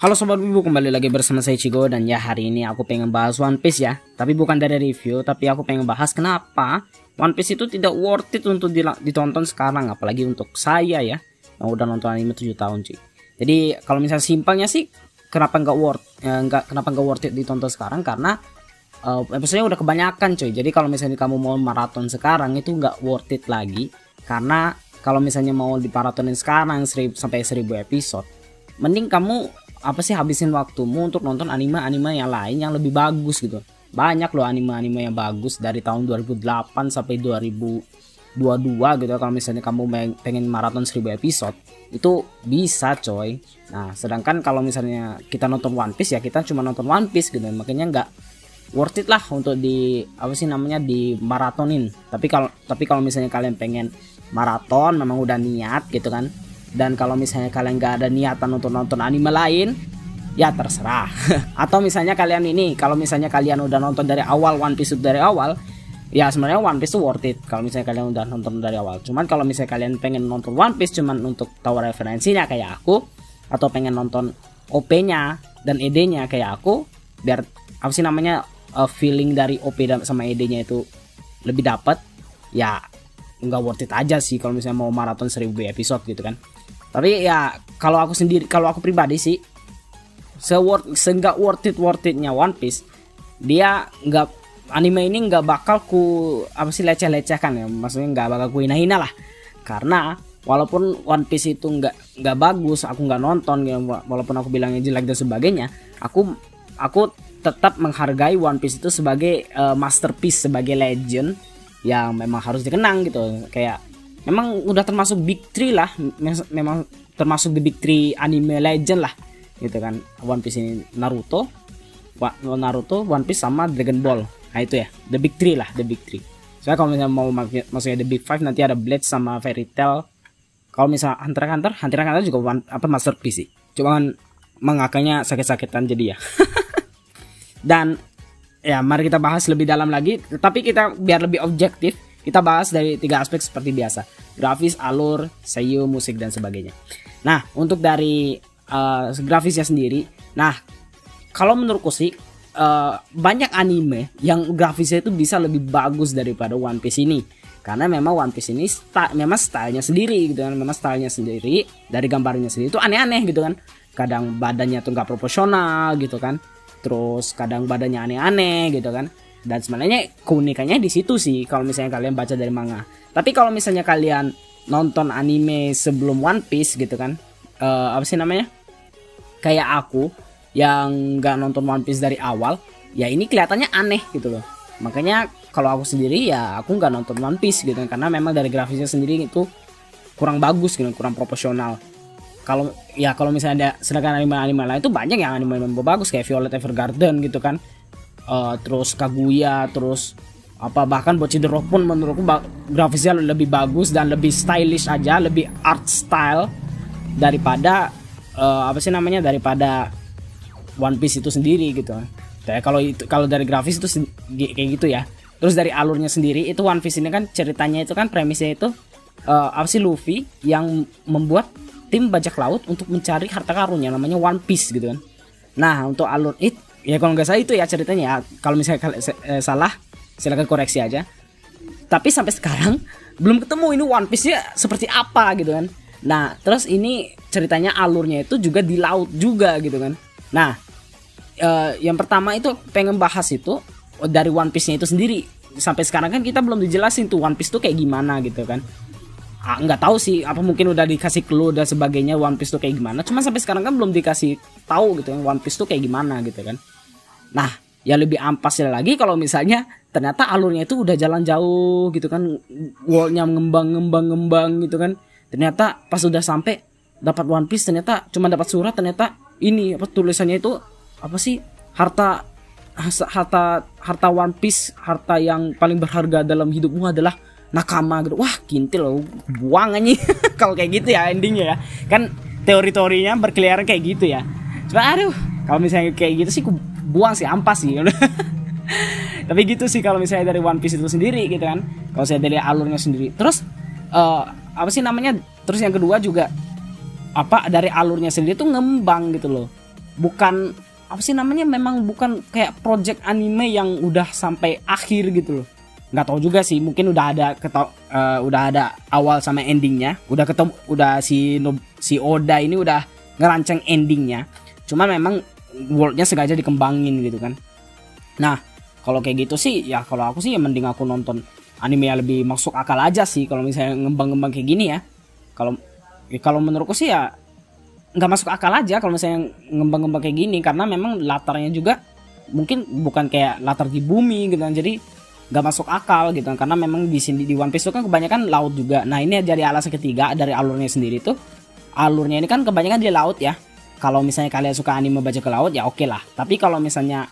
Halo Sobat Wibu, kembali lagi bersama saya Cigo. Dan ya, hari ini aku pengen bahas One Piece ya. Tapi bukan dari review, tapi aku pengen bahas kenapa One Piece itu tidak worth it untuk ditonton sekarang. Apalagi untuk saya ya, yang udah nonton anime 7 tahun cuy. Jadi kalau misalnya simpelnya sih, kenapa nggak worth it ditonton sekarang? Karena episodenya udah kebanyakan cuy. Jadi kalau misalnya kamu mau maraton sekarang itu nggak worth it lagi. Karena kalau misalnya mau diparatonin sekarang sampai 1000 episode, mending kamu habisin waktumu untuk nonton anime-anime yang lain yang lebih bagus gitu. Banyak loh anime-anime yang bagus dari tahun 2008 sampai 2022 gitu. Kalau misalnya kamu pengen maraton 1000 episode itu bisa coy. Nah sedangkan kalau misalnya kita nonton One Piece ya, kita cuma nonton One Piece gitu. Makanya nggak worth it lah untuk di maratonin. Tapi kalau misalnya kalian pengen maraton, memang udah niat gitu kan, dan kalau misalnya kalian gak ada niatan untuk nonton anime lain, ya terserah. Atau misalnya kalian kalau misalnya kalian udah nonton dari awal One Piece dari awal, ya sebenarnya One Piece tuh worth it kalau misalnya kalian udah nonton dari awal. Cuman kalau misalnya kalian pengen nonton One Piece cuman untuk tahu referensinya kayak aku, atau pengen nonton OP-nya dan ED-nya kayak aku, biar feeling dari OP sama ED-nya itu lebih dapat, ya nggak worth it aja sih kalau misalnya mau maraton 1000 episode gitu kan. Tapi ya kalau aku pribadi sih, nggak worth itnya One Piece, dia anime ini nggak bakal leceh-lecehkan ya, maksudnya nggak bakal ku hina-hina lah. Karena walaupun One Piece itu nggak bagus, aku nggak nonton ya, walaupun aku bilangnya jelek dan sebagainya, aku tetap menghargai One Piece itu sebagai masterpiece, sebagai legend yang memang harus dikenang gitu. Kayak memang udah termasuk big 3 lah, memang termasuk the big 3 anime legend lah gitu kan. One Piece ini Naruto, One Piece sama Dragon Ball. Nah itu ya, the big 3 lah, the big 3. Soalnya kalau misalnya mau maksudnya the big 5 nanti ada Bleach sama Fairy Tail. Kalau misalnya Hunter x Hunter juga masterpiece sih. Cuman mengakanya sakit-sakitan jadi ya. Dan ya mari kita bahas lebih dalam lagi, tapi kita biar lebih objektif, kita bahas dari 3 aspek seperti biasa: grafis, alur, seiyuu, musik dan sebagainya. Nah untuk dari grafisnya sendiri, nah kalau menurutku sih banyak anime yang grafisnya itu bisa lebih bagus daripada One Piece ini. Karena memang One Piece ini memang stylenya sendiri gitu kan, memang stylenya sendiri, dari gambarnya sendiri itu aneh-aneh gitu kan. Kadang badannya tuh nggak proporsional gitu kan, terus kadang badannya aneh-aneh gitu kan. Dan sebenarnya keunikannya di situ sih kalau misalnya kalian baca dari manga. Tapi kalau misalnya kalian nonton anime sebelum One Piece gitu kan, kayak aku yang nggak nonton One Piece dari awal, ya ini kelihatannya aneh gitu loh. Makanya kalau aku sendiri ya aku nggak nonton One Piece gitu kan, karena memang dari grafisnya sendiri itu kurang bagus gitu, kurang proporsional. Kalau misalnya sedangkan anime lain itu banyak yang anime bagus kayak Violet Evergarden gitu kan, terus Kaguya, terus bahkan Bocchi the Rock pun menurutku grafisnya lebih bagus dan lebih stylish aja, lebih art style daripada daripada One Piece itu sendiri gitu. Kalau dari grafis itu kayak gitu ya. Terus dari alurnya sendiri itu One Piece ini kan ceritanya itu kan premisnya itu Luffy yang membuat tim bajak laut untuk mencari harta karun yang namanya One Piece gitu kan. Nah untuk alur ya kalau nggak salah itu ya ceritanya ya. Kalau misalnya salah silakan koreksi aja. Tapi sampai sekarang belum ketemu ini One Piece-nya seperti apa gitu kan. Nah terus ini ceritanya alurnya itu juga di laut juga gitu kan. Nah yang pertama itu pengen bahas itu dari One Piece-nya itu sendiri. Sampai sekarang kan kita belum dijelasin tuh One Piece tuh kayak gimana gitu kan. Nggak tahu sih, mungkin udah dikasih clue dan sebagainya One Piece tuh kayak gimana. Cuma sampai sekarang kan belum dikasih tahu gitu kan One Piece tuh kayak gimana gitu kan. Nah ya lebih ampasnya lagi kalau misalnya ternyata alurnya itu udah jalan jauh gitu kan, worldnya ngembang gitu kan. Ternyata pas udah sampai dapat One Piece, ternyata cuma dapat surat, ternyata ini tulisannya itu harta One Piece, harta yang paling berharga dalam hidupmu adalah nakama gitu. Wah kintil loh, buang aja. Kalau kayak gitu ya endingnya ya kan, teori-teorinya berkeliaran kayak gitu ya. Cuma kalau misalnya kayak gitu sih buang sih, ampas sih. Tapi gitu sih kalau misalnya dari One Piece itu sendiri gitu kan, kalau saya dari alurnya sendiri. Terus terus yang kedua juga dari alurnya sendiri tuh ngembang gitu loh. bukan apa sih namanya, memang bukan kayak project anime yang udah sampai akhir gitu loh. Nggak tahu juga sih, mungkin udah ada awal sama endingnya, udah ketemu, udah si Oda ini udah ngerancang endingnya. Cuma memang worldnya sengaja dikembangin gitu kan. Nah kalau kayak gitu sih ya, kalau aku sih ya mending aku nonton anime yang lebih masuk akal aja sih. Kalau misalnya ngembang-ngembang kayak gini ya, kalau menurutku sih ya nggak masuk akal aja kalau misalnya ngembang-ngembang kayak gini, karena memang latarnya juga mungkin bukan kayak latar di bumi gitu kan, jadi nggak masuk akal gitu kan, karena memang di sini di One Piece itu kan kebanyakan laut juga. Nah ini jadi alasan ketiga dari alurnya sendiri tuh, alurnya ini kan kebanyakan di laut ya. Kalau misalnya kalian suka anime baca ke laut ya oke lah, tapi kalau misalnya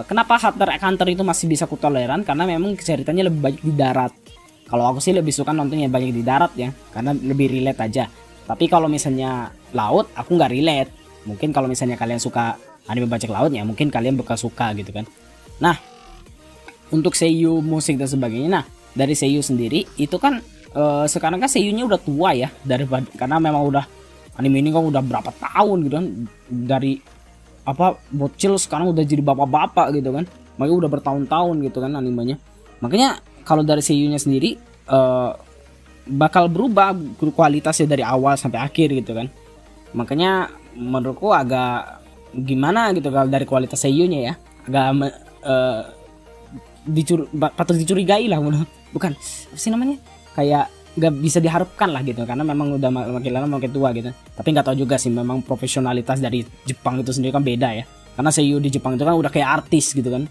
kenapa Hunter x Hunter itu masih bisa kutoleran, karena memang ceritanya lebih banyak di darat. Kalau aku sih lebih suka nontonnya banyak di darat ya, karena lebih relate aja. Tapi kalau misalnya laut, aku nggak relate. Mungkin kalau misalnya kalian suka anime bajak laut ya, mungkin kalian bakal suka gitu kan. Nah, untuk seiyuu musik dan sebagainya, nah dari seiyuu sendiri itu kan sekarang kan seiyunya udah tua ya, karena memang udah anime ini kan udah berapa tahun gitu kan, dari apa bocil sekarang udah jadi bapak-bapak gitu kan, makanya udah bertahun-tahun gitu kan animenya. Makanya kalau dari seiyunya sendiri bakal berubah kualitasnya dari awal sampai akhir gitu kan. Makanya menurutku agak gimana gitu kalau dari kualitas seiyunya ya, agak patut dicurigai lah, bukan apa sih namanya, kayak nggak bisa diharapkan lah gitu, karena memang udah makin lama makin tua gitu. Tapi nggak tahu juga sih, memang profesionalitas dari Jepang itu sendiri kan beda ya, karena seiyuu di Jepang itu kan udah kayak artis gitu kan,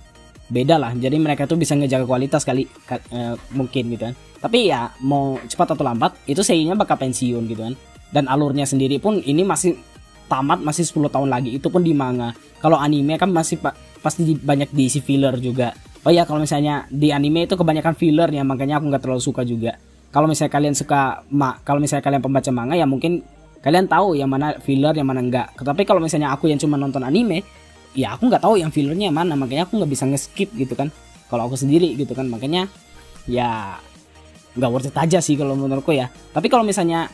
beda lah. Jadi mereka tuh bisa ngejaga kualitas mungkin gitu kan. Tapi ya mau cepat atau lambat itu seiyunya bakal pensiun gitu kan. Dan alurnya sendiri pun ini masih tamat, masih 10 tahun lagi, itu pun di manga. Kalau anime kan masih pasti banyak diisi filler juga. Oh ya, kalau misalnya di anime itu kebanyakan fillernya, makanya aku nggak terlalu suka juga. Kalau misalnya kalian suka kalau misalnya kalian pembaca manga ya mungkin kalian tahu yang mana filler yang mana enggak. Tapi kalau misalnya aku yang cuma nonton anime, ya aku nggak tahu yang fillernya mana, makanya aku nggak bisa nge-skip gitu kan kalau aku sendiri gitu kan. Makanya ya nggak worth it aja sih kalau menurutku ya. Tapi kalau misalnya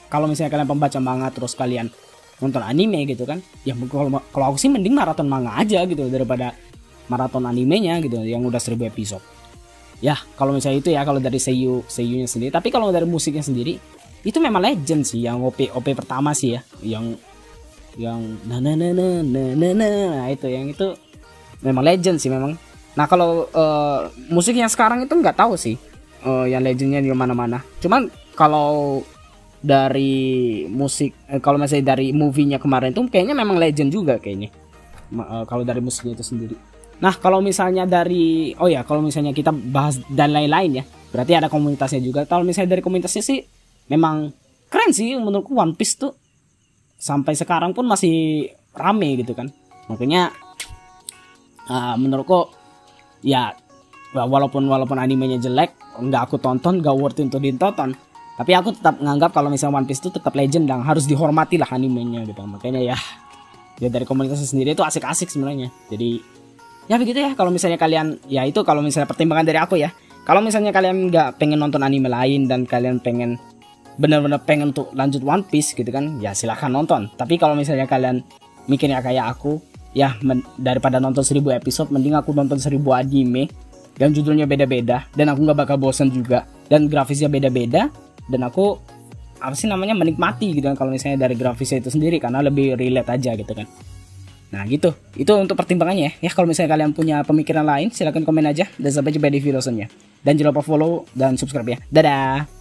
kalian pembaca manga terus kalian nonton anime gitu kan, ya kalau aku sih mending maraton manga aja gitu daripada maraton animenya gitu yang udah 1000 episode. Ya kalau misalnya itu ya, kalau dari seiyunya sendiri. Tapi kalau dari musiknya sendiri itu memang legend sih, yang OP pertama sih ya, yang nah itu memang legend sih memang. Nah kalau musik yang sekarang itu nggak tahu sih yang legendnya di mana-mana. Cuman kalau dari musik kalau misalnya dari movie-nya kemarin itu kayaknya memang legend juga kayaknya, kalau dari musiknya itu sendiri. Nah kalau misalnya dari kalau misalnya kita bahas dan lain-lain ya, berarti ada komunitasnya juga. Kalau misalnya dari komunitasnya sih memang keren sih menurutku. One Piece tuh sampai sekarang pun masih rame gitu kan. Makanya menurutku ya walaupun animenya jelek, nggak aku tonton, nggak worth it untuk ditonton, tapi aku tetap menganggap kalau misalnya One Piece itu tetap legend dan harus dihormati lah animenya gitu. Makanya ya dari komunitasnya sendiri itu asik-asik sebenarnya. Jadi ya begitu ya. Kalau misalnya kalian, ya itu kalau misalnya pertimbangan dari aku ya, kalau misalnya kalian nggak pengen nonton anime lain dan kalian pengen benar-benar pengen untuk lanjut One Piece gitu kan, ya silahkan nonton. Tapi kalau misalnya kalian mikirnya kayak aku ya, daripada nonton 1000 episode mending aku nonton 1000 anime dan judulnya beda-beda dan aku nggak bakal bosan juga dan grafisnya beda-beda dan aku menikmati gitu kan kalau misalnya dari grafisnya itu sendiri, karena lebih relate aja gitu kan. Nah gitu, itu untuk pertimbangannya ya. Kalau misalnya kalian punya pemikiran lain silahkan komen aja, dan sampai jumpa di video selanjutnya. Dan jangan lupa follow dan subscribe ya. Dadah.